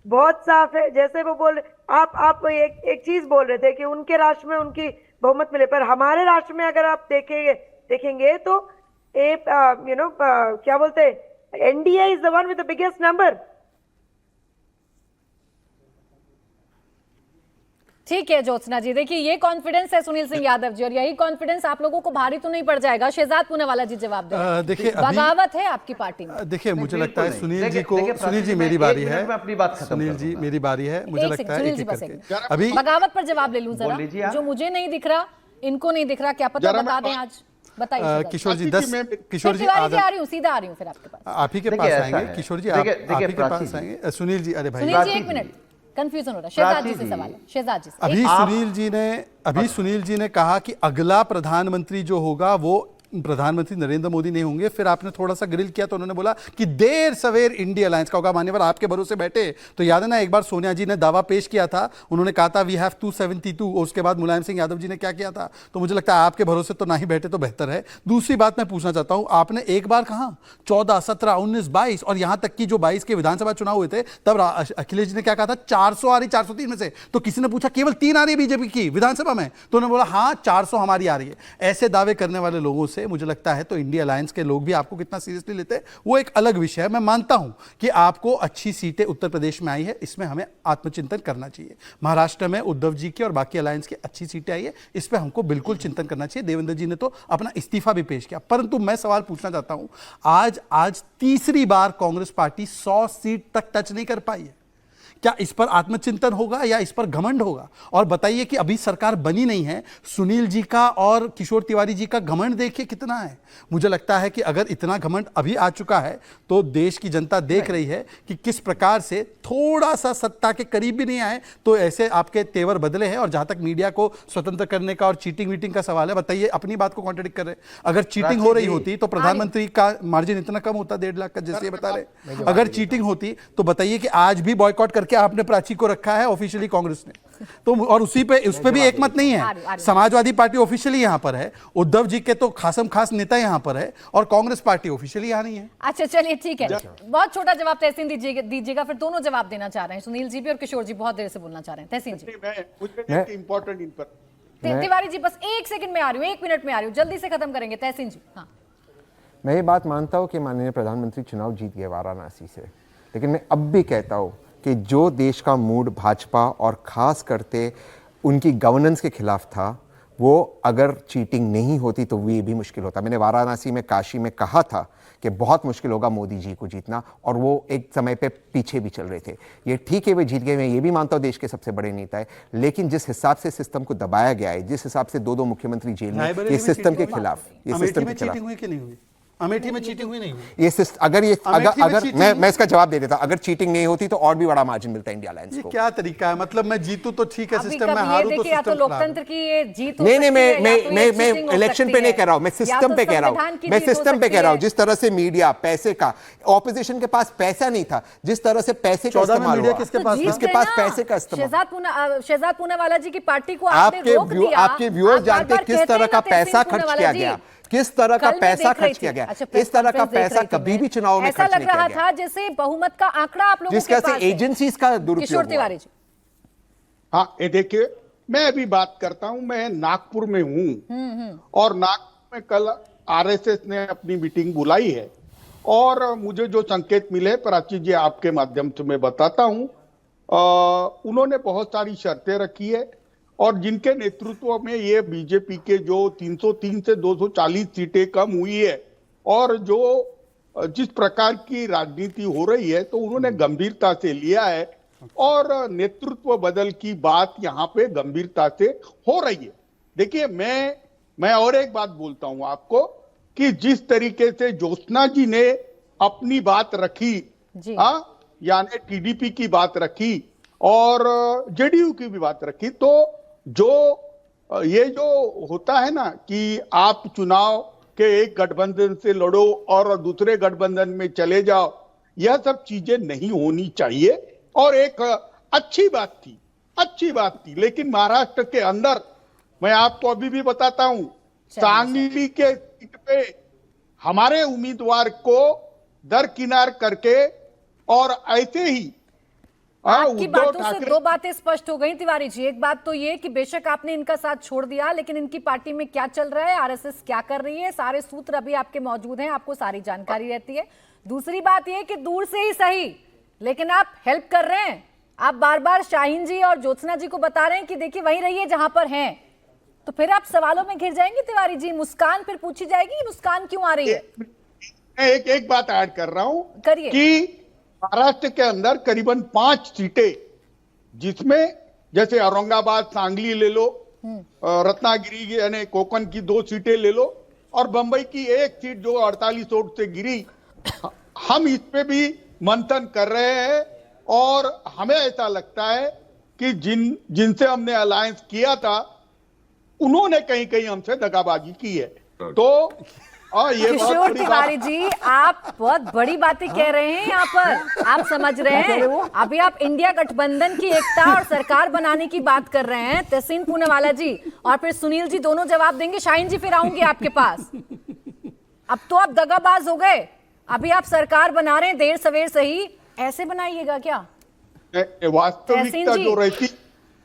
बहुत साफ है, जैसे वो बोल आप एक चीज बोल रहे थे कि उनके राष्ट्र में उनकी बहुमत मिले, पर हमारे राष्ट्र में अगर आप देखेंगे तो क्या बोलते हैं, NDA is the one with the biggest number. ठीक है ज्योत्सना जी, देखिए ये कॉन्फिडेंस है सुनील सिंह यादव जी, और यही कॉन्फिडेंस आप लोगों को भारी तो नहीं पड़ जाएगा। शहजाद पूनावाला जी जवाब दें। देखिए बगावत है आपकी पार्टी में। देखिए मुझे लगता है सुनील जी मेरी बारी है, सुनील जी मेरी बारी है, मुझे लगता है एक एक करके अभी बगावत पर जवाब ले लूं जरा, जो मुझे नहीं दिख रहा इनको नहीं दिख रहा, क्या पता बता दें आज, बताइए। किशोर जी आ रही हूँ, सीधा आ रही हूँ फिर आपके पास, आप ही के पास आएंगे। किशोर जी आप ही के पास आएंगे। सुनील जी, अरे भाई सुनील जी एक मिनट, कंफ्यूजन हो रहा है। शहजाद जी से सवाल है, शहजाद जी से। अभी सुनील जी ने कहा कि अगला प्रधानमंत्री जो होगा वो प्रधानमंत्री नरेंद्र मोदी नहीं होंगे। फिर आपने थोड़ा सा ग्रिल किया तो उन्होंने बोला कि देर सवेर इंडिया अलायंस का होगा। मान्यवर आपके भरोसे बैठे तो याद है ना, एक बार सोनिया जी ने दावा पेश किया था, उन्होंने कहा था वी हैव 272, और उसके बाद मुलायम सिंह यादव जी ने क्या किया था। तो मुझे लगता है आपके भरोसे तो ना ही बैठे तो बेहतर है। दूसरी बात मैं पूछना चाहता हूं, आपने एक बार कहा 14, 17, 19, 22 और यहां तक कि जो 22 के विधानसभा चुनाव हुए थे तब अखिलेश जी ने क्या कहा था, 400 आ रही 403 में से। तो किसी ने पूछा केवल 3 आ रही है बीजेपी की विधानसभा में, तो उन्होंने बोला हाँ 400 हमारी आ रही है। ऐसे दावे करने वाले लोगों से मुझे लगता है तो इंडिया अलायंस के लोग भी आपको कितना सीरियसली लेते हैं वो एक अलग विषय है। मैं मानता हूं कि आपको अच्छी सीटें उत्तर प्रदेश में आई है, इसमें हमें आत्मचिंतन करना चाहिए। महाराष्ट्र में उद्धव जी की और बाकी अलायंस की अच्छी सीटें आई है, इस पर हमको बिल्कुल चिंतन करना चाहिए। देवेंद्र जी ने तो अपना इस्तीफा भी पेश किया। परंतु मैं सवाल पूछना चाहता हूं, आज तीसरी बार कांग्रेस पार्टी 100 सीट तक टच नहीं कर पाई है। क्या इस पर आत्मचिंतन होगा या इस पर घमंड होगा? और बताइए कि अभी सरकार बनी नहीं है, सुनील जी का और किशोर तिवारी जी का घमंड देखिए कितना है। मुझे लगता है कि अगर इतना घमंड अभी आ चुका है तो देश की जनता देख रही है कि किस प्रकार से थोड़ा सा सत्ता के करीब भी नहीं आए तो ऐसे आपके तेवर बदले हैं। और जहां तक मीडिया को स्वतंत्र करने का और चीटिंग वीटिंग का सवाल है, बताइए अपनी बात को कॉन्ट्रडिक्ट कर रहे हैं। अगर चीटिंग हो रही होती तो प्रधानमंत्री का मार्जिन इतना कम होता 1.5 लाख का, जैसे ये बता रहे। अगर चीटिंग होती तो बताइए कि आज भी बॉयकॉट करके आपने प्राची को रखा है ऑफिशियली कांग्रेस ने तो, और उस पे भी एकमत नहीं है। समाजवादी पार्टी ऑफिशियली यहां पर है, उद्धव जी के तो खासम खास नेता यहां पर है, और कांग्रेस पार्टी ऑफिशियली यहां नहीं है। अच्छा चलिए ठीक है, बहुत छोटा जवाब तहसीन दीजिएगा, फिर दोनों जवाब देना चाह रहे हैं। सुनील जी भी और किशोर जी बहुत देर से बोलना चाह रहे हैं। तहसीन जी, इंपॉर्टेंट इन पर तिवारी जी बस 1 सेकंड में आ रही हूँ, 1 मिनट में आ रही हूँ, जल्दी से खत्म करेंगे। तहसीन जी, हाँ। मैं ये बात मानता हूं कि माननीय प्रधानमंत्री चुनाव जीत गए वाराणसी से, लेकिन मैं अब भी कहता हूं कि जो देश का मूड भाजपा और खास करते उनकी गवर्नेंस के खिलाफ था, वो अगर चीटिंग नहीं होती तो ये भी मुश्किल होता। मैंने वाराणसी में, काशी में कहा था कि बहुत मुश्किल होगा मोदी जी को जीतना, और वो एक समय पे पीछे भी चल रहे थे। ये ठीक है वे जीत गए, मैं ये भी मानता हूँ देश के सबसे बड़े नेता है, लेकिन जिस हिसाब से सिस्टम को दबाया गया है, जिस हिसाब से 2 मुख्यमंत्री जेल में, ये सिस्टम के खिलाफ, ये सिस्टम के खिलाफ। अमेठी में चीटिंग हुई नहीं हुई? ये अगर ये अमेठी में अगर cheating मैं इसका जवाब दे देता, अगर चीटिंग नहीं होती तो और भी बड़ा मार्जिन मिलता इंडिया अलायंस ये को। क्या तरीका है? मतलब मैं जीतू तो ठीक है अभी सिस्टम कब में, ये हारू तो देखिए, या तो सिस्टम खराब है। लोकतंत्र की ये जीत हो नहीं नहीं, सकती है, या तो ये मैं cheating हो इलेक्शन सकती पे नहीं है, कह रहा हूं, मैं या सिस्टम तो पे कह रहा संविधान हूं, की मैं जीत हो सिस्टम पे सकती कह रहा हूं। है। जिस तरह से मीडिया पैसे का, ऑपोजिशन के पास पैसा नहीं था, जिस तरह से पैसे का 14 में इस्तेमाल मीडिया हुआ, किसके पास था? जिसके पास पैसे का इस्तेमाल, शहजाद पूनावाला जी की पार्टी को आपने रोक दिया। आपके व्यूअर्स आप जानते हैं बार-बार किस कहते तरह हैं का ना तहसीन पैसा खर्च पूनावाला किया जी। गया, किस तरह का कल मैं पैसा देख रही खर्च किया थी। गया, अच्छा, प्रेस इस तरह का कॉन्फ्रेंस देख पैसा रही थी कभी मैं। भी चुनाव में ऐसा खर्च लग नहीं किया रहा गया। था जैसे बहुमत का आंकड़ा आप लोगों जिस के तरह पास से है। एजेंसीज का दुरुपयोग किशोर हुआ। तिवारी जी। हाँ, ये देखिए, मैं अभी बात करता हूं, मैं नागपुर में हूं और नागपुर में कल आरएसएस ने अपनी मीटिंग बुलाई है और मुझे जो संकेत मिले, प्राची जी आपके माध्यम से मैं बताता हूं, उन्होंने बहुत सारी शर्तें रखी है और जिनके नेतृत्व में ये बीजेपी के जो 303 से 240 सीटें कम हुई है और जो जिस प्रकार की राजनीति हो रही है, तो उन्होंने गंभीरता से लिया है और नेतृत्व बदल की बात यहाँ पे गंभीरता से हो रही है। देखिए, मैं और एक बात बोलता हूं आपको कि जिस तरीके से ज्योत्सना जी ने अपनी बात रखी, यानी टीडीपी की बात रखी और जेडीयू की भी बात रखी, तो जो ये जो होता है ना कि आप चुनाव के एक गठबंधन से लड़ो और दूसरे गठबंधन में चले जाओ, यह सब चीजें नहीं होनी चाहिए और एक अच्छी बात थी। लेकिन महाराष्ट्र के अंदर मैं आपको अभी भी बताता हूं, सांगली के सीट पे हमारे उम्मीदवार को दरकिनार करके और ऐसे ही आपकी बातों से दो बातें स्पष्ट हो गई तिवारी जी। एक बात तो ये कि बेशक आपने इनका साथ छोड़ दिया, लेकिन इनकी पार्टी में क्या चल रहा है, आरएसएस क्या कर रही है, सारे सूत्र अभी आपके मौजूद हैं, आपको सारी जानकारी रहती है। दूसरी बात ये कि दूर से ही सही, लेकिन आप हेल्प कर रहे हैं। आप बार बार शाहीन जी और ज्योत्सना जी को बता रहे हैं कि देखिए वहीं रहिए जहां पर हैं, तो फिर आप सवालों में घिर जाएंगे तिवारी जी। मुस्कान फिर पूछी जाएगी, मुस्कान क्यों आ रही है? मैं एक बात ऐड कर रहा हूं करिए कि महाराष्ट्र के अंदर करीबन 5 सीटें, जिसमें जैसे औरंगाबाद, सांगली ले लो, रत्नागिरी यानी कोकण की 2 सीटें ले लो और बंबई की 1 सीट जो 48 वोट से गिरी, हम इस पे भी मंथन कर रहे हैं और हमें ऐसा लगता है कि जिनसे हमने अलायंस किया था उन्होंने कहीं कहीं हमसे दगाबाजी की है। तो ये किशोर तिवारी जी, आप बहुत बड़ी बातें कह रहे हैं यहाँ पर, आप समझ रहे हैं। अभी आप इंडिया गठबंधन की एकता और सरकार बनाने की बात कर रहे हैं, तहसीन पूनावाला जी और फिर सुनील जी दोनों जवाब देंगे। शाहीन जी फिर आऊंगी आपके पास। अब तो आप दगाबाज हो गए, अभी आप सरकार बना रहे हैं, देर सवेर सही, ऐसे बनाइएगा क्या? वास्तविकता जो रहती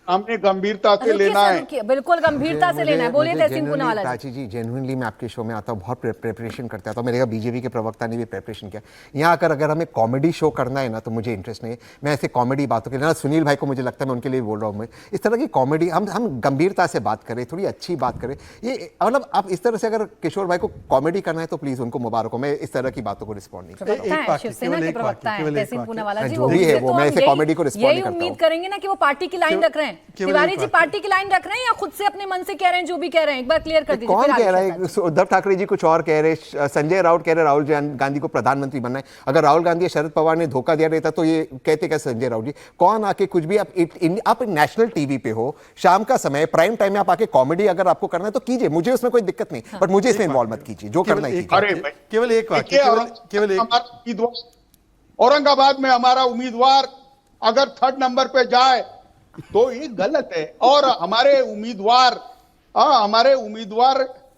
हमने गंभीरता से लेना है, बिल्कुल गंभीरता से लेना है। बोलिए तहसीन पूनावाला जी। प्राची जी, जेन्युइनली मैं आपके शो में आता हूँ, बहुत प्रिपरेशन करता था, मेरे बीजेपी के प्रवक्ता ने भी प्रिपरेशन किया। यहाँ अगर हमें कॉमेडी शो करना है ना, तो मुझे इंटरेस्ट नहीं है। मैं ऐसे कॉमेडी बातों के लिए ना, सुनील भाई को मुझे लगता है मैं उनके लिए बोल रहा हूँ, मैं इस तरह की कॉमेडी हम गंभीरता से बात करें, थोड़ी अच्छी बात करें। ये मतलब आप इस तरह से अगर किशोर भाई को कॉमेडी करना है तो प्लीज उनको मुबारक हो, मैं इस तरह की बातों को रिस्पॉन्ड नहीं करता। शिवसेना के प्रवक्ता हैं तहसीन पूनावाला जी, वो मैं ऐसे कॉमेडी को रिस्पॉन्ड नहीं करता हूं। उम्मीद करेंगे ना कि वो पार्टी की लाइन रख रहे हैं। तिवारी जी पार्टी की लाइन रख रहे हैं या खुद से अपने मन से कह रहे हैं जो भी कह रहे हैं? एक बार क्लियर कर दीजिए। कौन कह रहा है? उद्धव ठाकरे जी कुछ और कह रहे, संजय राउत कह रहे राहुल गांधी को प्रधानमंत्री बनना है। अगर राहुल गांधी या शरद पवार ने धोखा दिया रहता तो ये कहते क्या संजय राउत जी? कौन आके कुछ भी, आप नेशनल टीवी पे हो, शाम का समय, प्राइम टाइम में आप आके कॉमेडी अगर आपको करना है तो कीजिए, मुझे उसमें कोई दिक्कत नहीं, बट मुझे इसमें इन्वॉल्व मत कीजिए, जो करना है केवल एक वाक्य। औरंगाबाद में हमारा उम्मीदवार अगर 3rd नंबर पे जाए तो ये गलत है और हमारे उम्मीदवार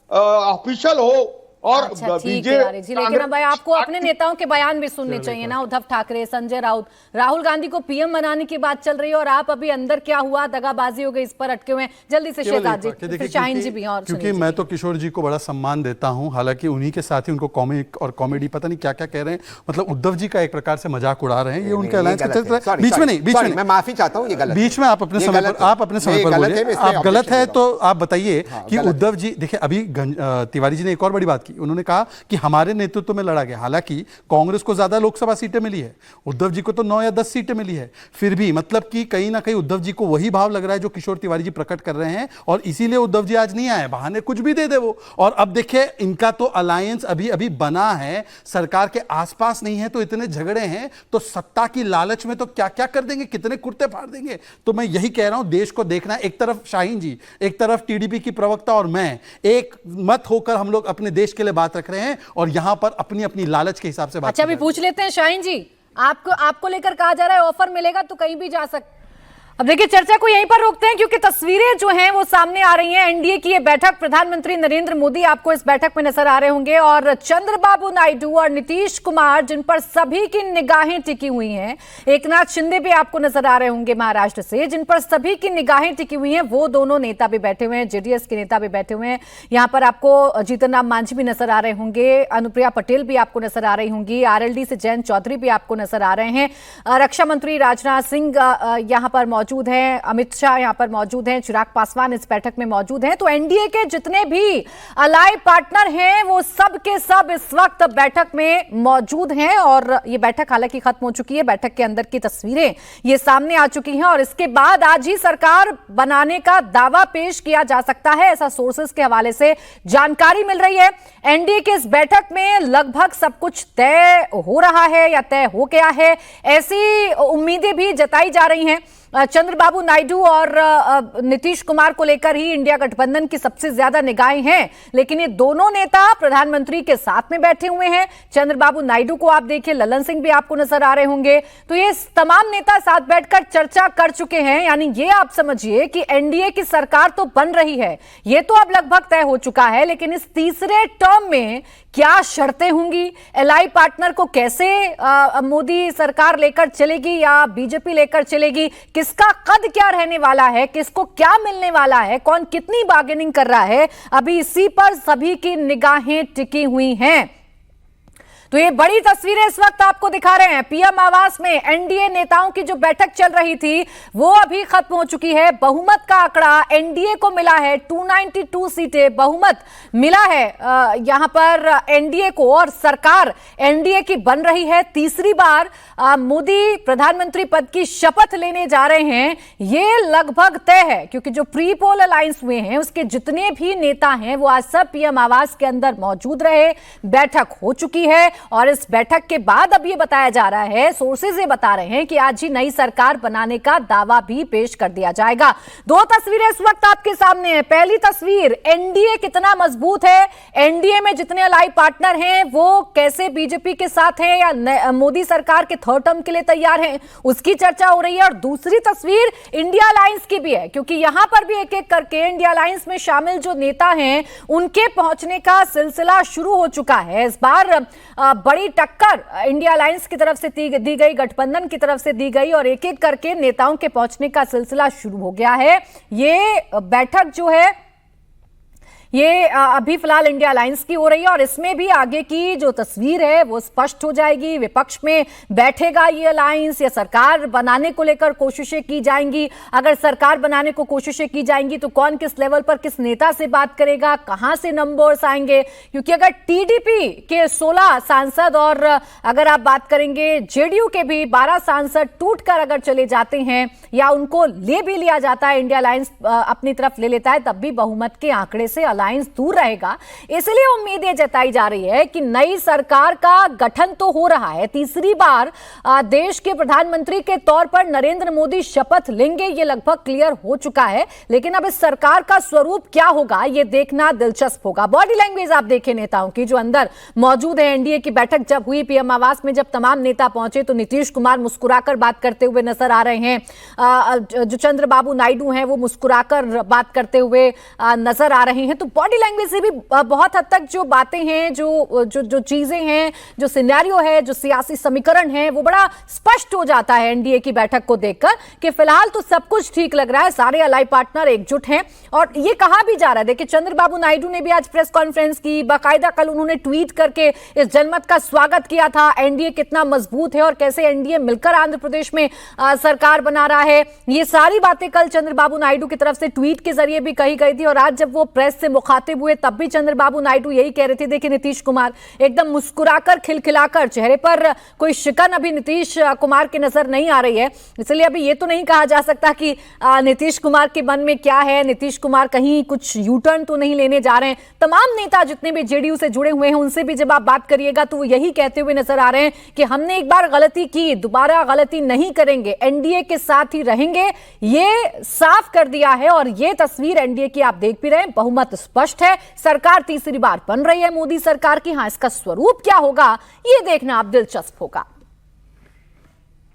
ऑफिशियल हो और लेकिन अब भाई आपको अपने नेताओं के बयान भी सुनने चाहिए ना। उद्धव ठाकरे, संजय राउत, राहुल गांधी को पीएम बनाने की बात चल रही है और आप अभी अंदर क्या हुआ, दगाबाजी हो गई, इस पर अटके हुए हैं। जल्दी से शहजाद जी, फिर शाहीन जी भी। और क्योंकि मैं तो किशोर जी को बड़ा सम्मान देता हूं, हालांकि उन्हीं के साथ ही उनको कॉमिक और कॉमेडी पता नहीं क्या क्या कह रहे हैं, मतलब उद्धव जी का एक प्रकार से मजाक उड़ा रहे हैं। ये उनके अलायंस के चलते बीच में नहीं, मैं माफी चाहता हूँ, ये गलत, बीच में आप अपने समय पर बोलिए। आप गलत है तो आप बताइए कि उद्धव जी, देखिए अभी तिवारी जी ने एक और बड़ी बात की, उन्होंने कहा कि हमारे नेतृत्व में लड़ा गया। हालांकि कांग्रेस को ज्यादा लोकसभा सीटें मिली है, उद्धव जी को तो 9 या 10 सीटें मिली है, फिर भी मतलब कि कहीं ना कहीं उद्धव जी को वही भाव लग रहा है जो किशोर तिवारी जी प्रकट कर रहे हैं, और इसीलिए उद्धव जी आज नहीं आए। बहाने कुछ भी दे दे वो। और अब देखिए, इनका तो अलायंस अभी अभी बना है, सरकार के आसपास नहीं है, तो इतने झगड़े हैं, तो सत्ता की लालच में तो क्या क्या कर देंगे, कितने कुर्ते फाड़ देंगे। तो मैं यही कह रहा हूं, देश को देखना, एक तरफ शाहीन जी, एक तरफ टीडीपी की प्रवक्ता और मैं, एक मत होकर हम लोग अपने देश के लिए बात रख रहे हैं और यहां पर अपनी अपनी लालच के हिसाब से बात। अच्छा, अभी पूछ लेते हैं शाहीन जी, आपको लेकर कहा जा रहा है ऑफर मिलेगा तो कहीं भी जा सकते। अब देखिए, चर्चा को यहीं पर रोकते हैं क्योंकि तस्वीरें जो हैं वो सामने आ रही हैं। एनडीए की ये बैठक, प्रधानमंत्री नरेंद्र मोदी आपको इस बैठक में नजर आ रहे होंगे और चंद्रबाबू नायडू और नीतीश कुमार, जिन पर सभी की निगाहें टिकी हुई हैं। एकनाथ शिंदे भी आपको नजर आ रहे होंगे महाराष्ट्र से, जिन पर सभी की निगाहें टिकी हुई हैं। वो दोनों नेता भी बैठे हुए हैं, जेडीएस के नेता भी बैठे हुए हैं। यहाँ पर आपको जीतन राम मांझी भी नजर आ रहे होंगे, अनुप्रिया पटेल भी आपको नजर आ रही होंगी, आरएलडी से जयंत चौधरी भी आपको नजर आ रहे हैं, रक्षा मंत्री राजनाथ सिंह यहाँ पर मौजूद हैं, अमित शाह यहां पर मौजूद हैं, चिराग पासवान इस बैठक में मौजूद हैं। तो एनडीए के जितने भी अलाई पार्टनर हैं वो सब के सब इस वक्त बैठक में मौजूद हैं और ये बैठक हालांकि खत्म हो चुकी है। बैठक के अंदर की तस्वीरें ये सामने आ चुकी हैं और इसके बाद आज ही सरकार बनाने का दावा पेश किया जा सकता है, ऐसा सोर्सेस के हवाले से जानकारी मिल रही है। एनडीए के इस बैठक में लगभग सब कुछ तय हो रहा है या तय हो गया है, ऐसी उम्मीदें भी जताई जा रही हैं। चंद्रबाबू नायडू और नीतीश कुमार को लेकर ही इंडिया गठबंधन की सबसे ज्यादा निगाहें हैं, लेकिन ये दोनों नेता प्रधानमंत्री के साथ में बैठे हुए हैं। चंद्रबाबू नायडू को आप देखिए, ललन सिंह भी आपको नजर आ रहे होंगे। तो ये तमाम नेता साथ बैठकर चर्चा कर चुके हैं, यानी ये आप समझिए कि एनडीए की सरकार तो बन रही है, ये तो अब लगभग तय हो चुका है। लेकिन इस तीसरे टर्म में क्या शर्तें होंगी, एलाई पार्टनर को कैसे मोदी सरकार लेकर चलेगी या बीजेपी लेकर चलेगी, किसका कद क्या रहने वाला है, किसको क्या मिलने वाला है, कौन कितनी बार्गेनिंग कर रहा है, अभी इसी पर सभी की निगाहें टिकी हुई हैं। तो ये बड़ी तस्वीरें इस वक्त आपको दिखा रहे हैं। पीएम आवास में एनडीए नेताओं की जो बैठक चल रही थी वो अभी खत्म हो चुकी है। बहुमत का आंकड़ा एनडीए को मिला है, 292 सीटें बहुमत मिला है यहां पर एनडीए को और सरकार एनडीए की बन रही है। तीसरी बार मोदी प्रधानमंत्री पद की शपथ लेने जा रहे हैं, ये लगभग तय है क्योंकि जो प्री पोल अलायंस हुए हैं उसके जितने भी नेता हैं वो आज सब पीएम आवास के अंदर मौजूद रहे। बैठक हो चुकी है और इस बैठक के बाद अब ये बताया जा रहा है, सोर्सेज ये बता रहे हैं कि आज ही नई सरकार बनाने का दावा भी पेश कर दिया जाएगा। दो तस्वीरें इस वक्त आपके सामने हैं। पहली तस्वीर, एनडीए कितना मजबूत है, एनडीए में जितने अलाई पार्टनर हैं वो कैसे बीजेपी के साथ हैं या मोदी सरकार के थर्ड टर्म के लिए तैयार हैं, उसकी चर्चा हो रही है। और दूसरी तस्वीर इंडिया अलायंस की भी है क्योंकि यहां पर भी एक एक करके इंडिया अलायंस में शामिल जो नेता हैं उनके पहुंचने का सिलसिला शुरू हो चुका है। इस बार बड़ी टक्कर इंडिया अलायंस की तरफ से दी गई, गठबंधन की तरफ से दी गई और एक एक करके नेताओं के पहुंचने का सिलसिला शुरू हो गया है। ये बैठक जो है ये अभी फिलहाल इंडिया अलायंस की हो रही है और इसमें भी आगे की जो तस्वीर है वो स्पष्ट हो जाएगी। विपक्ष में बैठेगा ये अलायंस या सरकार बनाने को लेकर कोशिशें की जाएंगी। अगर सरकार बनाने को कोशिशें की जाएंगी तो कौन किस लेवल पर किस नेता से बात करेगा, कहां से नंबर्स आएंगे, क्योंकि अगर टीडीपी के 16 सांसद और अगर आप बात करेंगे जेडीयू के भी 12 सांसद टूटकर अगर चले जाते हैं या उनको ले भी लिया जाता है, इंडिया अलायंस अपनी तरफ ले लेता है, तब भी बहुमत के आंकड़े से अलायंस दूर रहेगा। इसलिए उम्मीदें जताई जा रही है कि नई सरकार का गठन तो हो रहा है, तीसरी बार देश के प्रधानमंत्री के तौर पर नरेंद्र मोदी शपथ लेंगे, ये लगभग क्लियर हो चुका है। लेकिन अब इस सरकार का स्वरूप क्या होगा ये देखना दिलचस्प होगा। बॉडी लैंग्वेज आप देखें नेताओं की जो अंदर मौजूद है। एनडीए की बैठक जब हुई पीएम आवास में, जब तमाम नेता पहुंचे तो नीतीश कुमार मुस्कुराकर बात करते हुए नजर आ रहे हैं, जो चंद्रबाबू नायडू हैं वो मुस्कुराकर बात करते हुए नजर आ रहे हैं। तो बॉडी लैंग्वेज से भी बहुत हद तक जो बातें हैं, जो चीजें हैं, जो सिनेरियो है, जो सियासी समीकरण है वो बड़ा स्पष्ट हो जाता है एनडीए की बैठक को देखकर कि फिलहाल तो सब कुछ ठीक लग रहा है, सारे अलाई पार्टनर एकजुट हैं। और ये कहा भी जा रहा है, देखिए चंद्रबाबू नायडू ने भी आज प्रेस कॉन्फ्रेंस की, बाकायदा कल उन्होंने ट्वीट करके इस जनमत का स्वागत किया था, एनडीए कितना मजबूत है और कैसे एनडीए मिलकर आंध्र प्रदेश में सरकार बना रहा है। ये सारी बातें कल चंद्रबाबू नायडू की तरफ से ट्वीट के जरिए भी कही गई थी और आज जब वो प्रेस से मुखातिब हुए तब भी चंद्रबाबू नायडू यही कह रहे थे। देखिए नीतीश कुमार एकदम मुस्कुराकर खिलखिलाकर, चेहरे पर कोई शिकन अभी नीतीश कुमार की नजर नहीं आ रही है। इसलिए अभी ये तो नहीं कहा जा सकता कि नीतीश कुमार के मन में क्या है, नीतीश कुमार कहीं कुछ यू टर्न तो नहीं लेने जा रहे हैं। तमाम नेता जितने भी जेडीयू से जुड़े हुए हैं उनसे भी जब आप बात करिएगा तो वो यही कहते हुए नजर आ रहे हैं कि हमने एक बार गलती की, दोबारा गलती नहीं करेंगे, एनडीए के साथ ही रहेंगे, ये साफ कर दिया है। और ये तस्वीर एनडीए की आप देख भी रहे हैं, बहुमत स्पष्ट है, सरकार तीसरी बार बन रही है मोदी सरकार की। हाँ, इसका स्वरूप क्या होगा ये देखना आप दिलचस्प होगा।